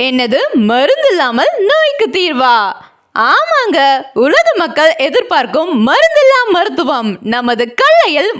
என்னது மருந்து இல்லாமல் நோய்க்கு தீர்வா? ஆமாங்க, உலக மக்கள் எதிர்பார்க்கும் மருந்தில்லா மருத்துவம் நமது கல்லையில்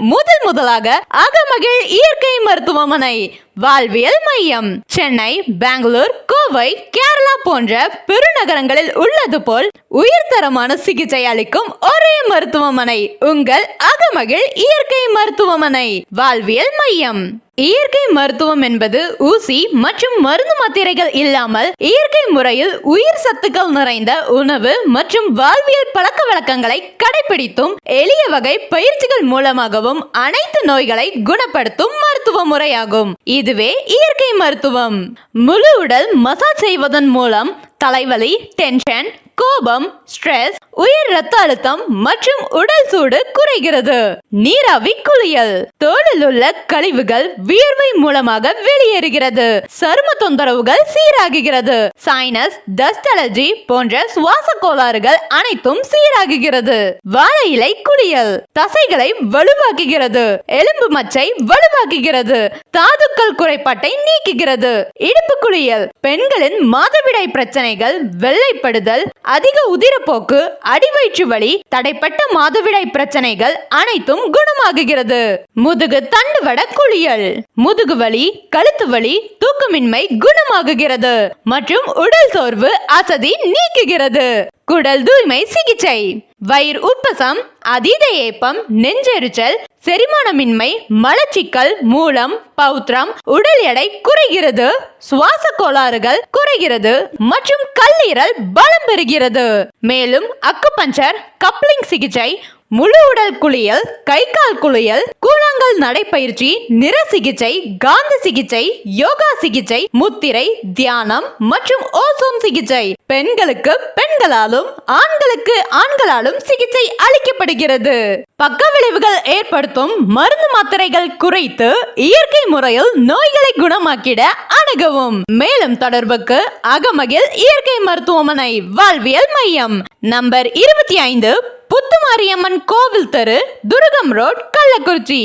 முதலாக அகமகிழ் இயற்கை மருத்துவமனை வாழ்வியல் மையம். சென்னை, பெங்களூர், கோவை, கேரளா போன்ற பெருநகரங்களில் உள்ளது போல் உயர்தரமான சிகிச்சை அளிக்கும் ஒரே மருத்துவமனை உங்கள் அகமகிழ் இயற்கை மருத்துவமனை வாழ்வியல் மையம். இயற்கை மருத்துவம் என்பது ஊசி மற்றும் மருந்து மாத்திரைகள் இல்லாமல் இயற்கை முறையில் உயிர் சத்துக்கள் நிறைந்த உணவு மற்றும் வாழ்வியல் பழக்க வழக்கங்களை கடைபிடித்தும் எளிய வகை பயிற்சிகள் மூலமாகவும் அனைத்து நோய்களை குணப்படுத்தும் மருத்துவ முறையாகும். இதுவே இயற்கை மருத்துவம். முழு உடல் மசாஜ் செய்வதன் மூலம் தலைவலி, டென்ஷன், கோபம், ஸ்ட்ரெஸ், உயர் ரத்த அழுத்தம் மற்றும் உடல் சூடு குறைகிறது. நீராவி குளியல் தோலில் உள்ள கழிவுகள் வியர்வை மூலமாக வெளியேறுகிறது. சரும தொந்தரவுகள் சீராகுகிறது. சைனஸ், டஸ்ட் அலர்ஜி போன்ற சுவாச கோளாறுகள் அனைத்தும் சீராகுகிறது. வாழை இலை குளியல் தசைகளை வலுவாக்குகிறது. எலும்பு மச்சை வலுவாக்குகிறது. தாதுக்கள் குறைபாட்டை நீக்குகிறது. இடுப்பு குளியல் பெண்களின் மாதவிடாய் பிரச்சனைகள், வெள்ளைப்படுதல், அதிக உதிரப்போக்கு, அடிவயிற்று வலி, தடைப்பட்ட மாதவிடாய் பிரச்சனைகள் அனைத்தும் குணமாகுகிறது. முதுகு தண்டுவட குளியல் முதுகு வலி, கழுத்து வலி, தூக்கமின்மை குணமாகுகிறது மற்றும் உடல் சோர்வு, அசதி நீக்குகிறது. குடல் தூய்மை சிகிச்சை வயிறு உப்பசம், அதீத ஏப்பம், நெஞ்செரிச்சல், செரிமானமின்மை, மலச்சிக்கல், மூலம், பௌத்திரம், உடல் எடை குறைகிறது. சுவாச கோளாறுகள் குறைகிறது மற்றும் கல்லீரல் பலம் பெறுகிறது. மேலும் அக்குபஞ்சர், கப்ளிங் சிகிச்சை, முழு உடல் குளியல், கை கால் குளியல், கூழாங்கல் நடைப்பயிற்சி, நிற சிகிச்சை, காந்த சிகிச்சை, யோகா சிகிச்சை, முத்திரை, தியானம் மற்றும் ஓசோம் சிகிச்சை பெண்களுக்கு பெண்களாலும் ஆண்களுக்கு ஆண்களாலும் சிகிச்சை அளிக்கப்படுகிறது. பக்க விளைவுகள் ஏற்படுத்தும் மருந்து மாத்திரைகள் குறைத்து இயற்கை முறையில் நோய்களை குணமாக்கிட அணுகவும். மேலும் தொடர்புக்கு அகமகிழ் இயற்கை மருத்துவமனை வாழ்வியல் மையம், நம்பர் 25, புத்துமாரியம்மன் கோவில் தெரு, துர்கம் ரோட், கள்ளக்குறிச்சி.